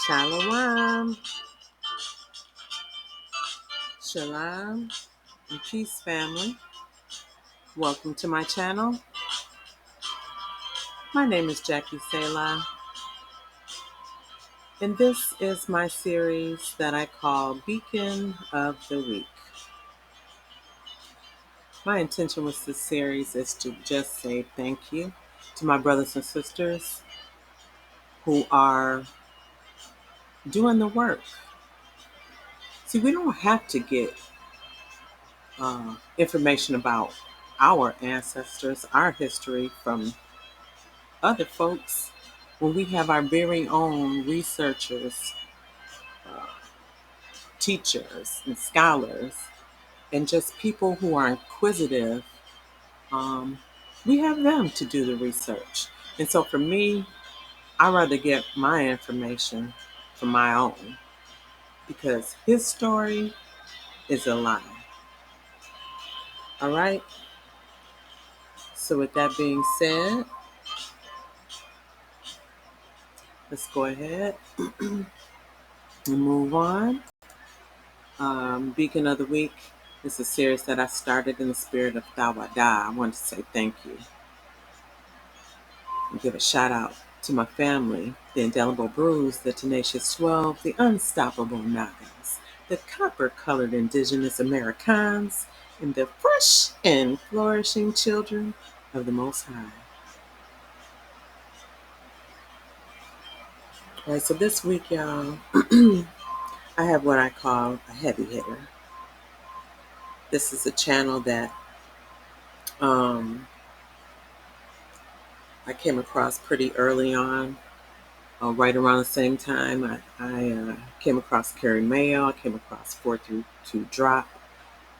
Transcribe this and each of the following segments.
Shalom, shalom, and peace, family. Welcome to my channel. My name is Jackie Selah, and this is my series that I call Beacon of the Week. My intention with this series is to just say thank you to my brothers and sisters who are doing the work. See, we don't have to get information about our ancestors, our history from other folks when we have our very own researchers, uh, teachers, and scholars, and just people who are inquisitive. Um, we have them to do the research. And so for me, I rather get my information from my own because his story is a lie. All right. So with that being said, let's go ahead and move on. Beacon of the Week is a series that I started in the spirit of HaWah. I want to say thank you and give a shout out to my family, the Indelible Brews, the Tenacious 12, the Unstoppable Nagas, the copper-colored Indigenous Americans, and the fresh and flourishing children of the Most High. All right, so this week, y'all, I have what I call a heavy hitter. This is a channel that I came across pretty early on, right around the same time. I came across Carrie Mayo. I came across 432 Drop.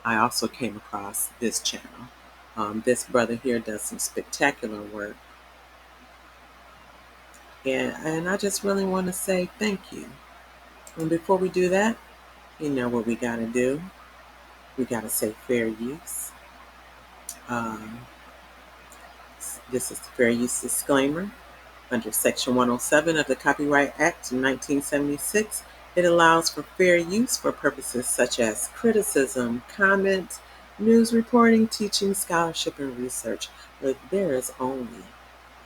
I also came across this channel. This brother here does some spectacular work. And I just really want to say thank you. And before we do that, you know what we got to do. We got to say fair use. This is the fair use disclaimer. Under Section 107 of the Copyright Act of 1976, it allows for fair use for purposes such as criticism, comment, news reporting, teaching, scholarship, and research. But there is only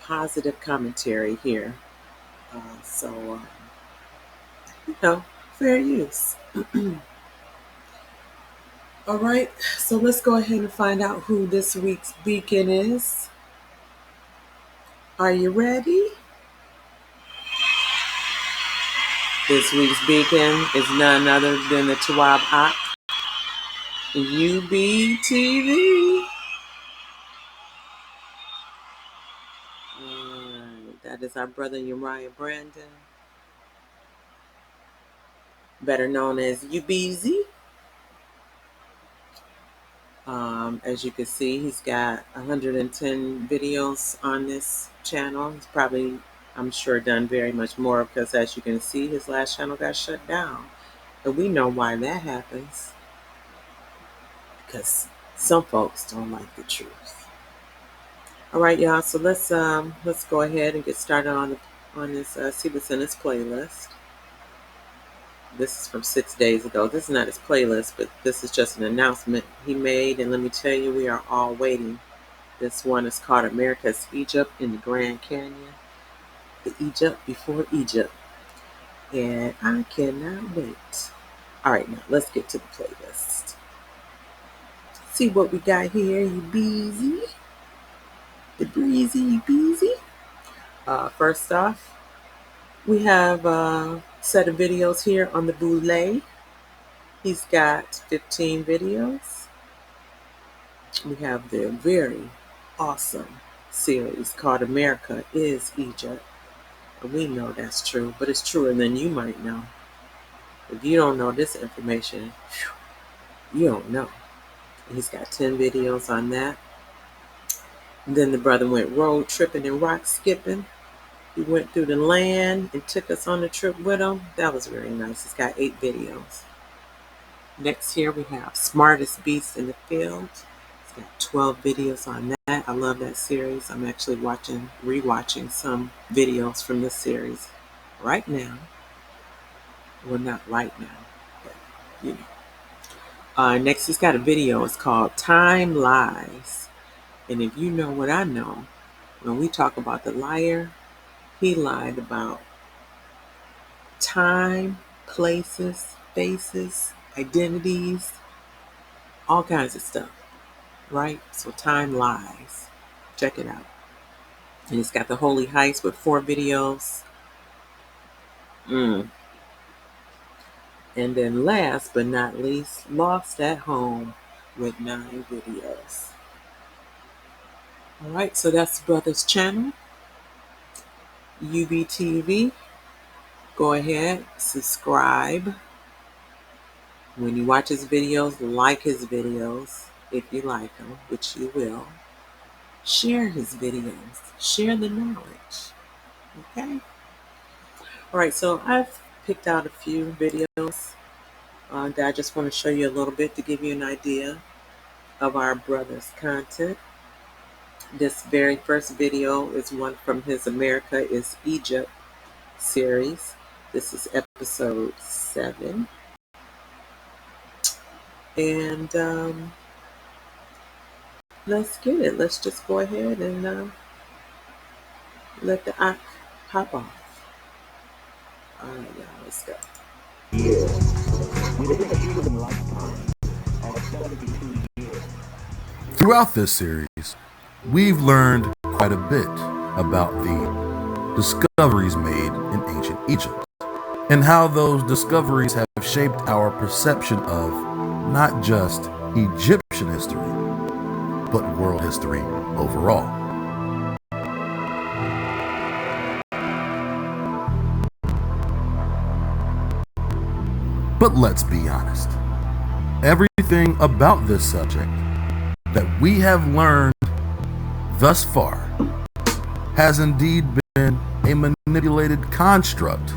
positive commentary here. So, fair use. All right, so let's go ahead and find out who this week's beacon is. Are you ready? This week's beacon is none other than the Tawab Ak, UBTV. That is our brother Uriah Brandon, better known as UBTV. As you can see, he's got 110 videos on this channel. He's probably, I'm sure, done very much more because, as you can see, his last channel got shut down. And we know why that happens. Because some folks don't like the truth. All right, y'all. So let's go ahead and get started on this. See what's in this playlist. This is from 6 days ago. This is not his playlist, but this is just an announcement he made. And let me tell you, we are all waiting. This one is called America's Egypt in the Grand Canyon. The Egypt before Egypt. And I cannot wait. All right, now let's get to the playlist. See what we got here, you beezy. The breezy, you beezy. First off, we have a set of videos here on the Boule. He's got 15 videos. We have the very awesome series called America is Egypt. And we know that's true, but it's truer than you might know. If you don't know this information, you don't know. He's got 10 videos on that. And then the brother went road tripping and rock skipping. He went through the land and took us on the trip with him. That was very nice. He's got 8 videos. Next here we have Smartest Beast in the Field. He's got 12 videos on that. I love that series. I'm actually rewatching some videos from this series right now. Well, not right now, but you know. Next, he's got a video. It's called Time Lies. And if you know what I know, when we talk about the liar, he lied about time, places, faces, identities, all kinds of stuff, right? So Time Lies. Check it out. And it's got the Holy Heist with 4 videos. And then last but not least, Lost at Home with 9 videos. All right, so that's Brother's channel, UBTV. Go ahead, subscribe. When you watch his videos, like his videos if you like them, which you will. Share his videos. Share the knowledge. Okay? All right, so I've picked out a few videos that I just want to show you a little bit to give you an idea of our brother's content. This very first video is one from his America is Egypt series. This is episode 7. And let's get it. Let's just go ahead and let the act pop off. All right, y'all, let's go. Throughout this series, we've learned quite a bit about the discoveries made in ancient Egypt and how those discoveries have shaped our perception of not just Egyptian history, but world history overall. But let's be honest, everything about this subject that we have learned thus far has indeed been a manipulated construct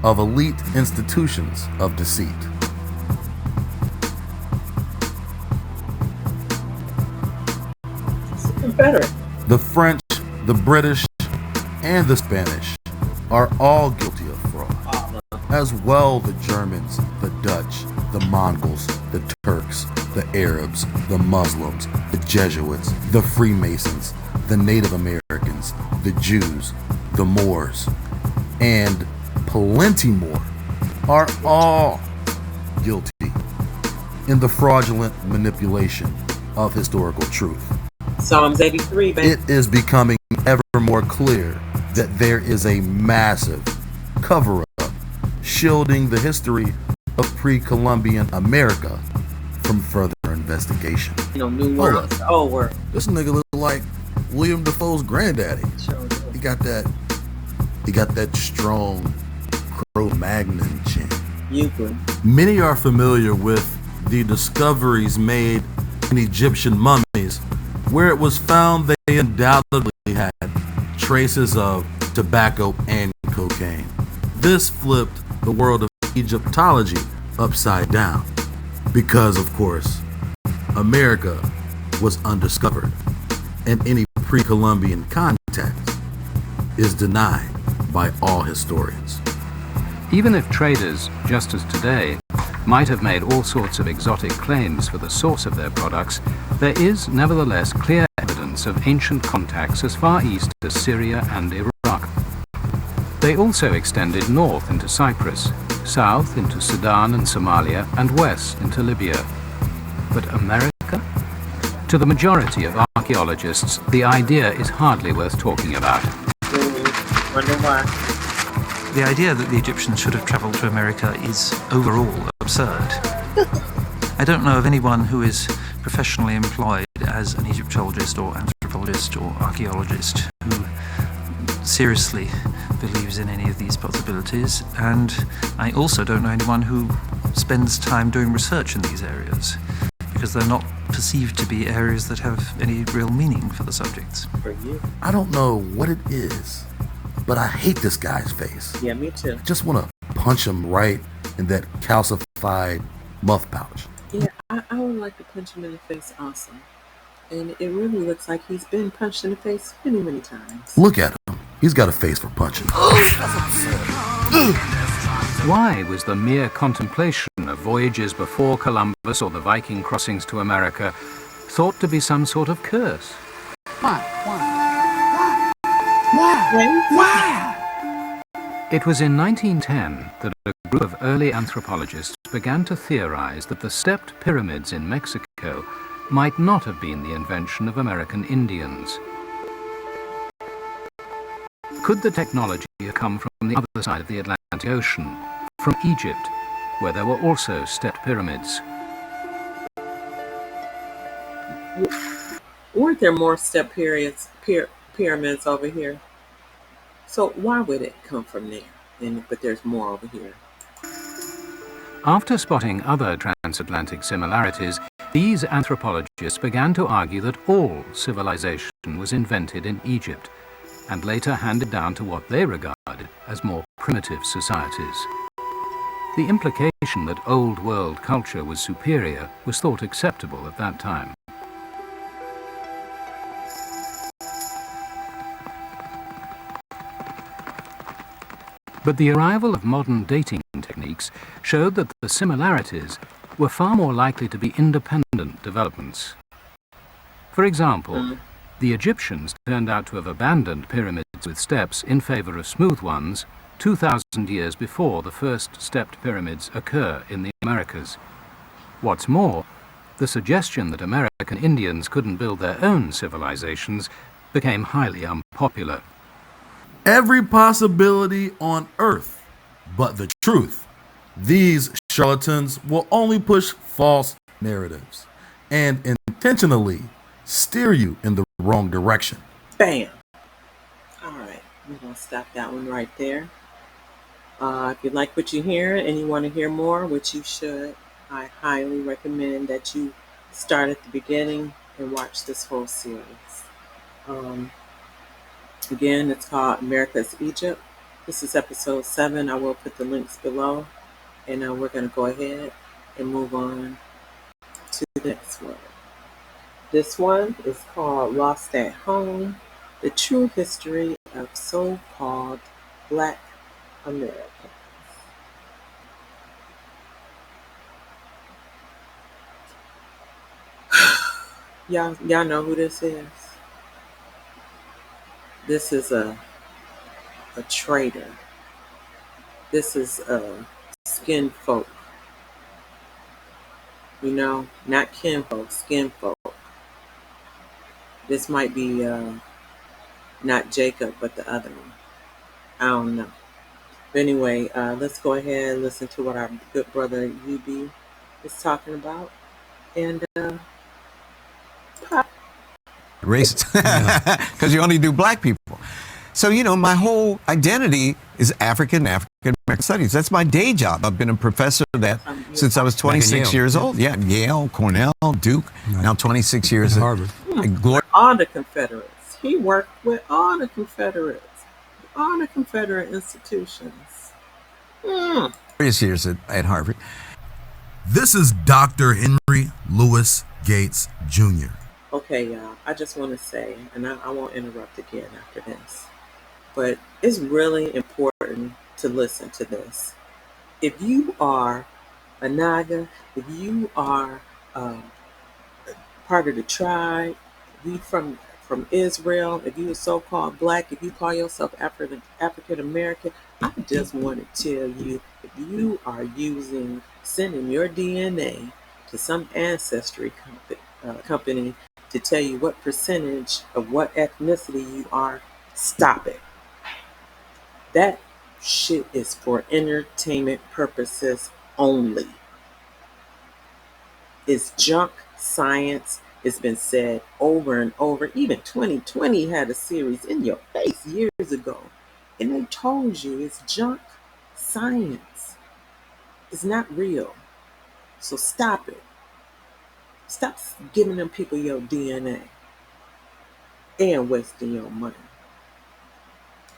of elite institutions of deceit. Confederate. The French, the British, and the Spanish are all guilty of fraud, as well the Germans, the Dutch, the Mongols, the Turks, the Arabs, the Muslims, the Jesuits, the Freemasons, the Native Americans, the Jews, the Moors, and plenty more are all guilty in the fraudulent manipulation of historical truth. Psalms 83, baby. It is becoming ever more clear that there is a massive cover-up shielding the history of pre-Columbian America from further investigation. You know, new world, old world. This nigga look like William Dafoe's granddaddy. Sure do. He got that strong Cro-Magnon chin. Euclid. Many are familiar with the discoveries made in Egyptian mummies, where it was found they undoubtedly had traces of tobacco and cocaine. This flipped the world of Egyptology upside down because, of course, America was undiscovered and any pre-Columbian contact is denied by all historians. Even if traders, just as today, might have made all sorts of exotic claims for the source of their products, there is nevertheless clear evidence of ancient contacts as far east as Syria and Iraq. They also extended north into Cyprus, south into Sudan and Somalia, and west into Libya. But America? To the majority of archaeologists, the idea is hardly worth talking about. Wonder why. The idea that the Egyptians should have travelled to America is overall absurd. I don't know of anyone who is professionally employed as an Egyptologist or anthropologist or archaeologist who seriously believes in any of these possibilities, and I also don't know anyone who spends time doing research in these areas, because they're not perceived to be areas that have any real meaning for the subjects. For you. I don't know what it is, but I hate this guy's face. Yeah, me too. Just want to punch him right in that calcified muff pouch. Yeah, I would like to punch him in the face also. And it really looks like he's been punched in the face many, many times. Look at him. He's got a face for punching. Why was the mere contemplation of voyages before Columbus or the Viking crossings to America thought to be some sort of curse? Why? It was in 1910 that a group of early anthropologists began to theorize that the stepped pyramids in Mexico might not have been the invention of American Indians. Could the technology have come from the other side of the Atlantic Ocean, from Egypt, where there were also stepped pyramids? Weren't there more step pyramids over here? So why would it come from there? But there's more over here. After spotting other transatlantic similarities, these anthropologists began to argue that all civilization was invented in Egypt, and later handed down to what they regarded as more primitive societies. The implication that old world culture was superior was thought acceptable at that time. But the arrival of modern dating techniques showed that the similarities were far more likely to be independent developments. For example, the Egyptians turned out to have abandoned pyramids with steps in favor of smooth ones 2,000 years before the first stepped pyramids occur in the Americas. What's more, the suggestion that American Indians couldn't build their own civilizations became highly unpopular. Every possibility on earth but the truth. These charlatans will only push false narratives and intentionally steer you in the wrong direction. Bam! Alright, we're going to stop that one right there. If you like what you hear and you want to hear more, which you should, I highly recommend that you start at the beginning and watch this whole series. Again, it's called America's Egypt. This is episode 7. I will put the links below. And we're going to go ahead and move on to the next one. This one is called Lost at Home, the true history of so-called Black Americans. Y'all know who this is? This is a traitor. This is a skin folk. You know, not kin folk, skin folk. This might be not Jacob, but the other one. I don't know. But anyway, let's go ahead and listen to what our good brother UB is talking about. And pop. Racist. Because you only do black people. So, you know, my whole identity is African American studies. That's my day job. I've been a professor of that since I was 26 years old. Yeah, Yale, Cornell, Duke. Right. Now 26 years at Harvard. All the Confederates. He worked with all the Confederates. All the Confederate institutions. Various years at Harvard. This is Dr. Henry Louis Gates Jr. Okay, y'all. I just want to say, and I won't interrupt again after this, but it's really important to listen to this. If you are a Naga, if you are part of the tribe, if you from Israel, if you are so-called black, if you call yourself African American, I just want to tell you, if you are sending your DNA to some ancestry company to tell you what percentage of what ethnicity you are, stop it. That shit is for entertainment purposes only. It's junk science. It's been said over and over. Even 2020 had a series In Your Face years ago. And they told you it's junk science. It's not real. So stop it. Stop giving them people your DNA and wasting your money.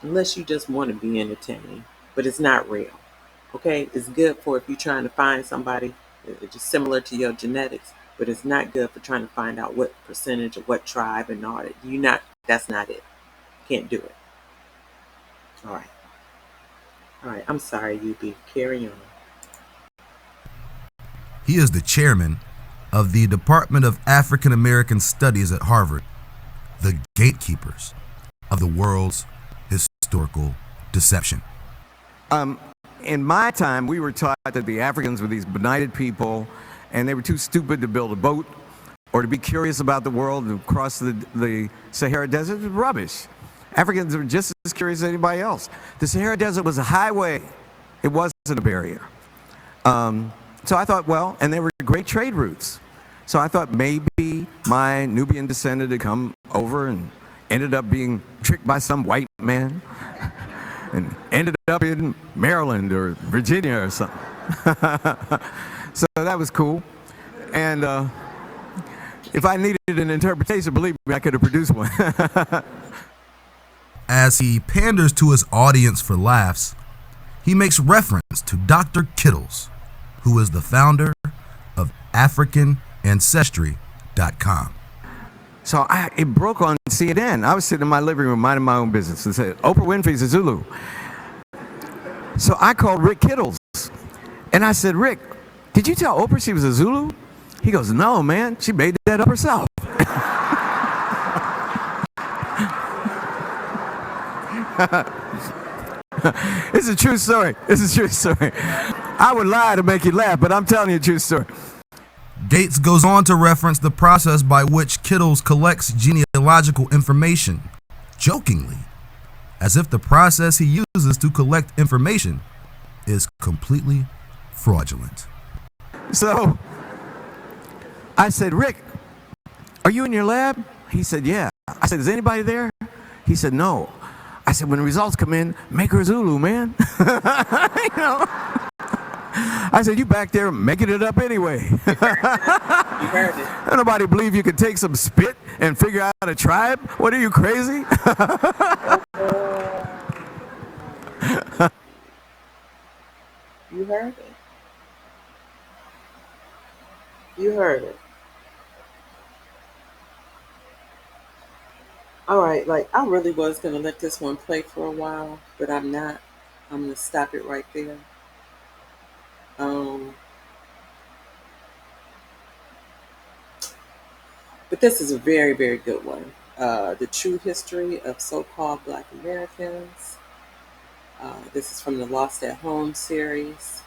Unless you just want to be entertained. But it's not real. Okay? It's good for if you're trying to find somebody just similar to your genetics. But it's not good for trying to find out what percentage of what tribe and all that. That's not it. Can't do it. All right. All right, I'm sorry, UB. Carry on. He is the chairman of the Department of African American Studies at Harvard, the gatekeepers of the world's historical deception. In my time, we were taught that the Africans were these benighted people, and they were too stupid to build a boat or to be curious about the world and cross the Sahara Desert. It was rubbish. Africans were just as curious as anybody else. The Sahara Desert was a highway. It wasn't a barrier. So I thought, well, and there were great trade routes. So I thought maybe my Nubian descendant had come over and ended up being tricked by some white man and ended up in Maryland or Virginia or something. So that was cool. And if I needed an interpretation, believe me, I could have produced one. As he panders to his audience for laughs, he makes reference to Dr. Kittles, who is the founder of AfricanAncestry.com. So it broke on CNN. I was sitting in my living room minding my own business and said, Oprah Winfrey's a Zulu. So I called Rick Kittles. And I said, Rick, did you tell Oprah she was a Zulu? He goes, no, man. She made that up herself. It's a true story. It's a true story. I would lie to make you laugh, but I'm telling you a true story. Gates goes on to reference the process by which Kittles collects genealogical information, jokingly, as if the process he uses to collect information is completely fraudulent. So I said, Rick, are you in your lab? He said, yeah. I said, is anybody there? He said, no. I said, when the results come in, make her Zulu, man. You know? I said, you back there making it up anyway. You heard it. Nobody believe you could take some spit and figure out a tribe? What are you, crazy? You heard it. You heard it. All right, like I really was going to let this one play for a while, but I'm not. I'm going to stop it right there. But this is a very, very good one. The True History of So-Called Black Americans. This is from the Lost at Home series.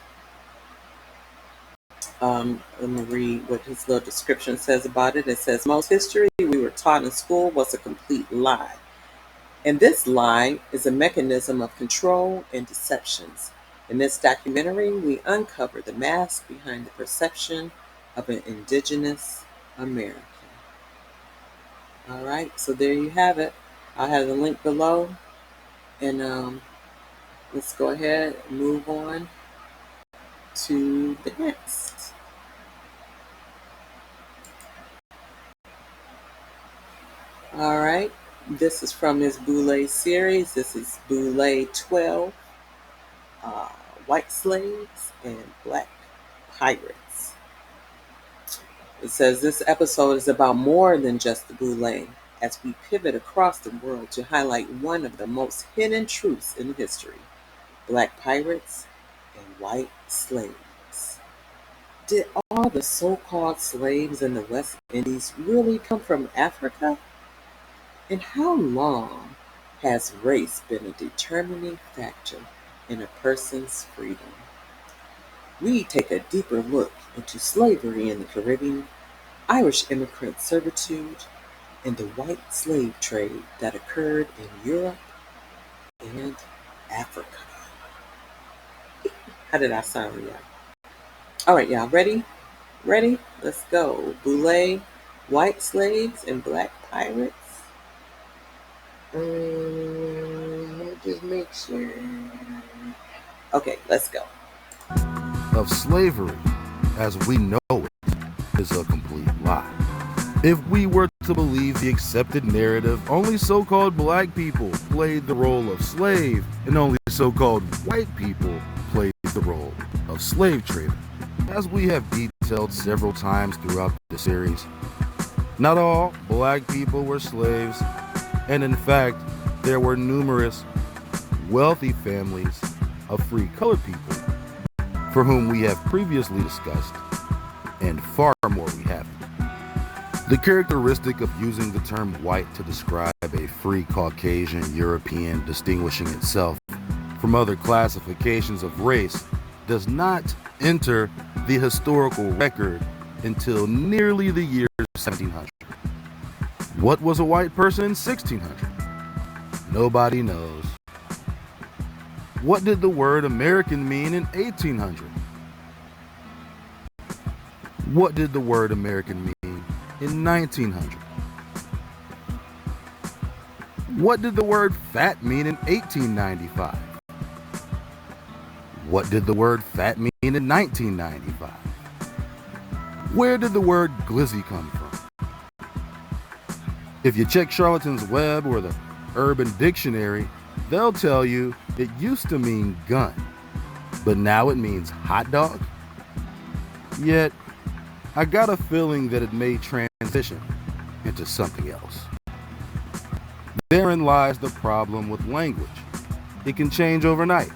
Let me read what his little description says about it. It says, most history we were taught in school was a complete lie. And this lie is a mechanism of control and deceptions. In this documentary, we uncover the mask behind the perception of an indigenous American. All right, so there you have it. I'll have the link below. And let's go ahead and move on to the next. All right, this is from his Boule series. This is Boule 12, White Slaves and Black Pirates. It says this episode is about more than just the Boule, as we pivot across the world to highlight one of the most hidden truths in history: Black pirates and white slaves. Did all the so-called slaves in the West Indies really come from Africa? And how long has race been a determining factor in a person's freedom? We take a deeper look into slavery in the Caribbean, Irish immigrant servitude, and the white slave trade that occurred in Europe and Africa. How did I sound, y'all? All right, y'all, ready? Ready? Let's go. Boule, white slaves and black pirates. Just make sure. Okay, let's go. Of slavery, as we know it, is a complete lie. If we were to believe the accepted narrative, only so-called black people played the role of slave, and only so-called white people played the role of slave trader. As we have detailed several times throughout the series, not all black people were slaves, and in fact, there were numerous wealthy families of free colored people, for whom we have previously discussed, and far more we haven't. The characteristic of using the term white to describe a free Caucasian European distinguishing itself from other classifications of race does not enter the historical record until nearly the year 1700. What was a white person in 1600? Nobody knows. What did the word American mean in 1800? What did the word American mean in 1900? What did the word fat mean in 1895? What did the word fat mean in 1995? Where did the word glizzy come from? If you check Charlton's Web or the Urban Dictionary, they'll tell you it used to mean gun, but now it means hot dog. Yet, I got a feeling that it may transition into something else. Therein lies the problem with language. It can change overnight.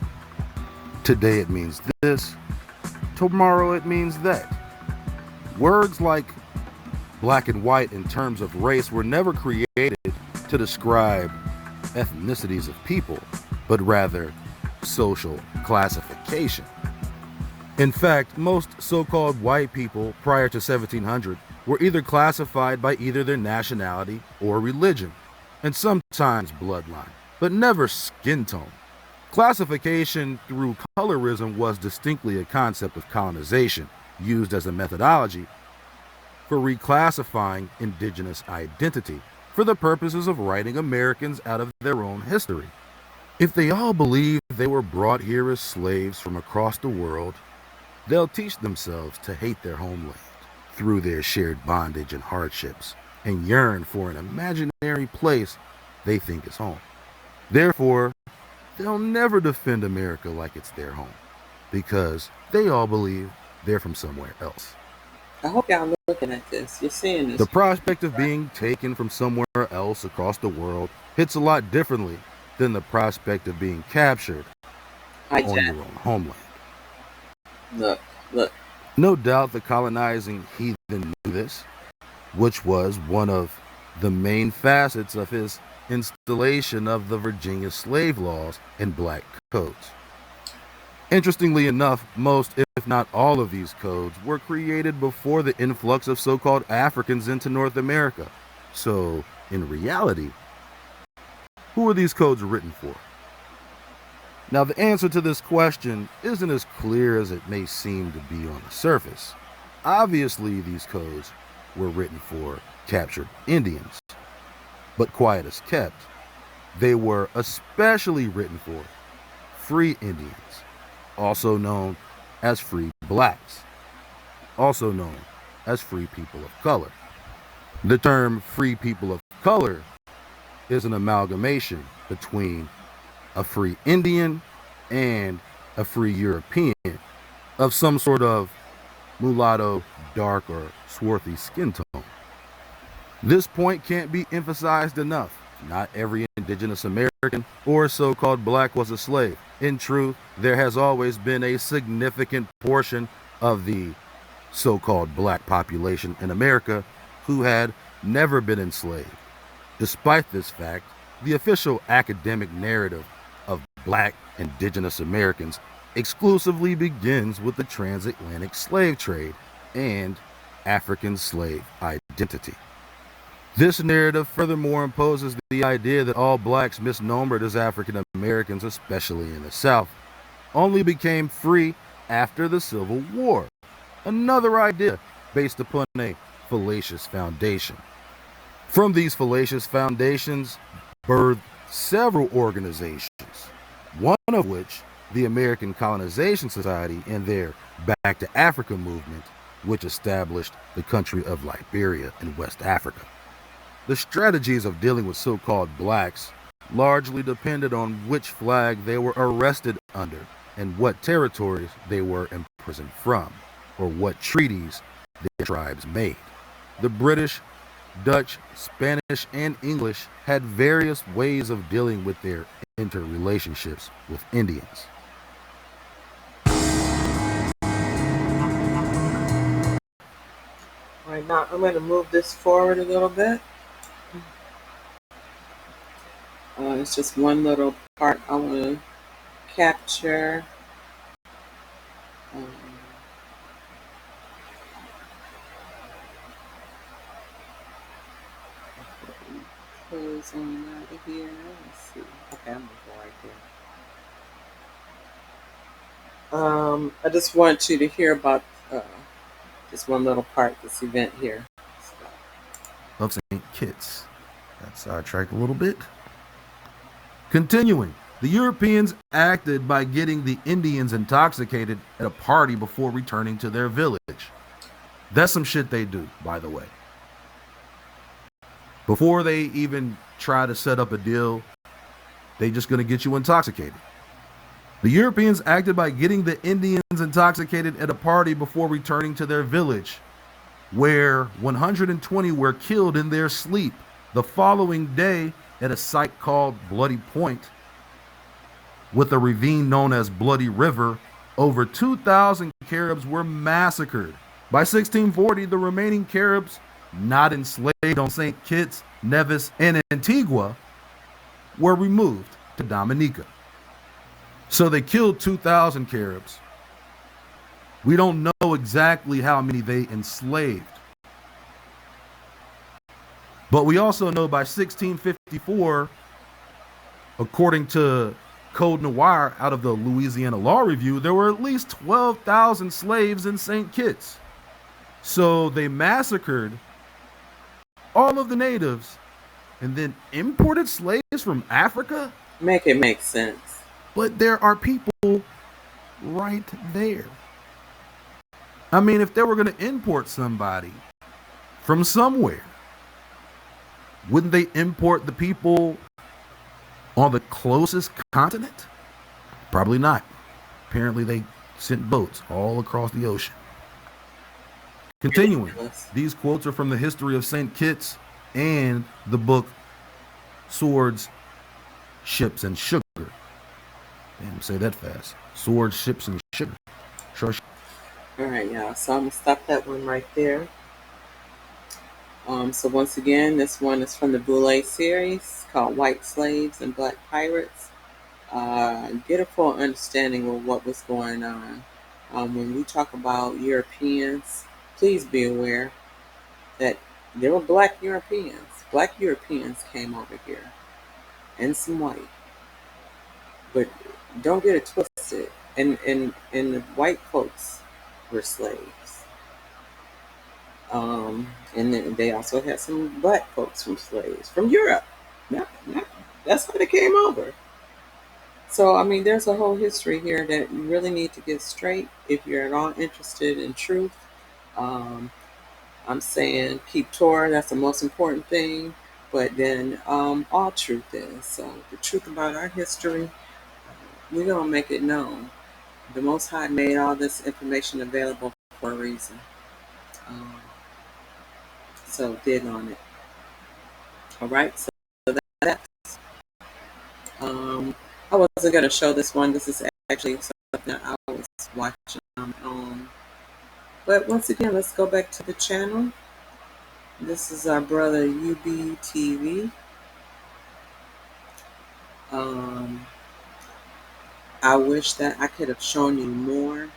Today it means this, tomorrow it means that. Words like black and white in terms of race were never created to describe ethnicities of people, but rather social classification. In fact, most so-called white people prior to 1700 were either classified by either their nationality or religion, and sometimes bloodline, but never skin tone. Classification through colorism was distinctly a concept of colonization used as a methodology for reclassifying indigenous identity for the purposes of writing Americans out of their own history. If they all believe they were brought here as slaves from across the world, they'll teach themselves to hate their homeland through their shared bondage and hardships and yearn for an imaginary place they think is home. Therefore, they'll never defend America like it's their home because they all believe they're from somewhere else. I hope y'all looking at this. You're seeing this. The prospect of being taken from somewhere else across the world hits a lot differently than the prospect of being captured on your own homeland. Look. No doubt the colonizing heathen knew this, which was one of the main facets of his installation of the Virginia slave laws and black codes. Interestingly enough, most, if not all of these codes were created before the influx of so-called Africans into North America. So, in reality, who are these codes written for? Now, the answer to this question isn't as clear as it may seem to be on the surface. Obviously, these codes were written for captured Indians, but quiet as kept, they were especially written for free Indians, also known as free blacks, also known as free people of color. The term free people of color is an amalgamation between a free Indian and a free European of some sort of mulatto, dark, or swarthy skin tone. This point can't be emphasized enough. Not every indigenous American or so-called black was a slave. In truth, there has always been a significant portion of the so-called black population in America who had never been enslaved. Despite this fact, the official academic narrative of black indigenous Americans exclusively begins with the transatlantic slave trade and African slave identity. This narrative furthermore imposes the idea that all blacks misnomered as African Americans, especially in the South, only became free after the Civil War. Another idea based upon a fallacious foundation. From these fallacious foundations birthed several organizations, one of which, the American Colonization Society and their Back to Africa movement, which established the country of Liberia in West Africa. The strategies of dealing with so-called blacks largely depended on which flag they were arrested under and what territories they were imprisoned from, or what treaties their tribes made. The British, Dutch, Spanish, and English had various ways of dealing with their interrelationships with Indians. now I'm going to move this forward a little bit. It's just one little part I want to capture. Um, close on out of here. Let's see. Okay, I'm going to go right there. I just want you to hear about just one little part, this event here. Of St. Kitts. Got sidetracked a little bit. Continuing, the Europeans acted by getting the Indians intoxicated at a party before returning to their village. That's some shit they do, by the way. Before they even try to set up a deal, they just gonna get you intoxicated. The Europeans acted by getting the Indians intoxicated at a party before returning to their village, where 120 were killed in their sleep. The following day, at a site called Bloody Point, with a ravine known as Bloody River, over 2,000 Caribs were massacred. By 1640, the remaining Caribs not enslaved on St. Kitts, Nevis, and Antigua were removed to Dominica. So they killed 2,000 Caribs. We don't know exactly how many they enslaved. But we also know by 1654, according to Code Noir out of the Louisiana Law Review, there were at least 12,000 slaves in St. Kitts. So they massacred all of the natives and then imported slaves from Africa? Make it make sense. But there are people right there. I mean, if they were going to import somebody from somewhere, wouldn't they import the people on the closest continent? Probably not. Apparently they sent boats all across the ocean. Continuing, these quotes are from the History of St. Kitts and the book Swords, Ships, and Sugar. Damn, say that fast. Swords, Ships, and Sugar. Sure. All right, y'all. So I'm going to stop that one right there. So once again, this one is from the Boule series called White Slaves and Black Pirates. Get a full understanding of what was going on. When we talk about Europeans, please be aware that there were black Europeans. Black Europeans came over here, and some white. But don't get it twisted. And the white folks were slaves. And then they also had some black folks from slaves from Europe. That's how they came over. So, I mean, there's a whole history here that you really need to get straight if you're at all interested in truth. I'm saying keep Torah, that's the most important thing. But then all truth is. So the truth about our history, we're going to make it known. The Most High made all this information available for a reason. So dig on it. All right, so that's I wasn't going to show this one. This is actually something that I was watching on my own. But once again, let's go back to the channel. This is our brother UBTV. I wish that I could have shown you more.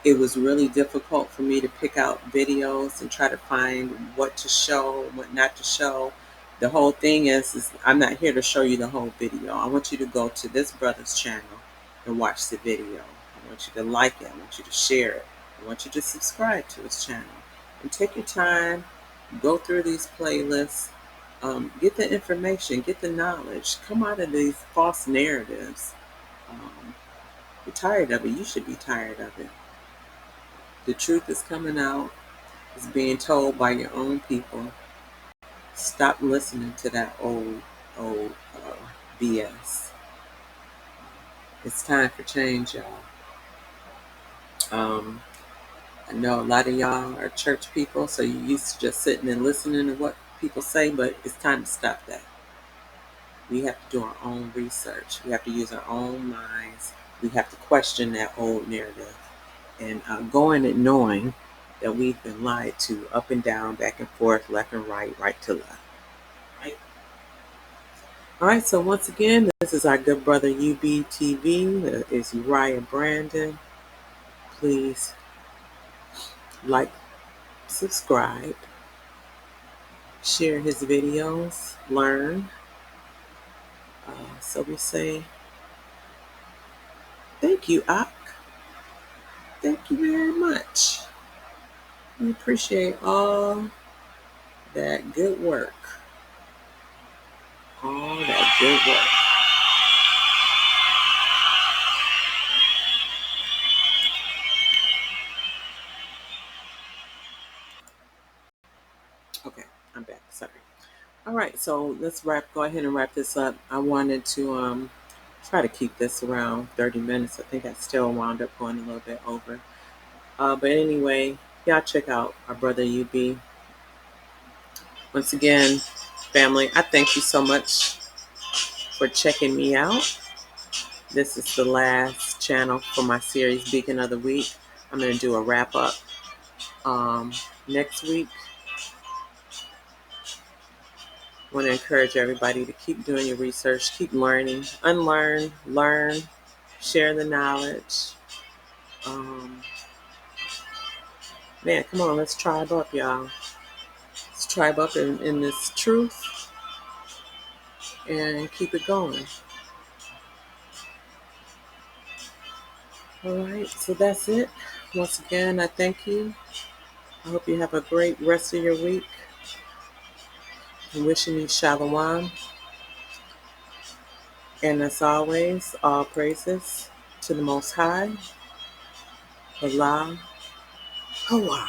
It was really difficult for me to pick out videos and try to find what to show, what not to show. The whole thing is I'm not here to show you the whole video. I want you to go to this brother's channel and watch the video. I want you to like it. I want you to share it. I want you to subscribe to his channel. And take your time, go through these playlists, get the information, get the knowledge, come out of these false narratives. You're tired of it. You should be tired of it. The truth is coming out. It's being told by your own people. Stop listening to that old BS. It's time for change, y'all. I know a lot of y'all are church people, so you're used to just sitting and listening to what people say, but it's time to stop that. We have to do our own research. We have to use our own minds. We have to question that old narrative and go in it knowing that we've been lied to, up and down, back and forth, left and right, right to left. Right? All right, so once again, this is our good brother UBTV. That is Uriah Brandon. Please like, subscribe, share his videos, learn. So we say, thank you, Ak. Thank you very much. We appreciate all that good work. All that good work. Okay, I'm back. Sorry. All right, so let's go ahead and wrap this up. I wanted to try to keep this around 30 minutes. I think I still wound up going a little bit over. But anyway, y'all check out our brother UB. Once again, family, I thank you so much for checking me out. This is the last channel for my series, Beacon of the Week. I'm going to do a wrap up next week. I want to encourage everybody to keep doing your research, keep learning, unlearn, learn, share the knowledge. Man, come on, let's tribe up, y'all. Let's tribe up in this truth and keep it going. All right, so that's it. Once again, I thank you. I hope you have a great rest of your week. I'm wishing you shalom. And as always, all praises to the Most High, Halal, HaWah.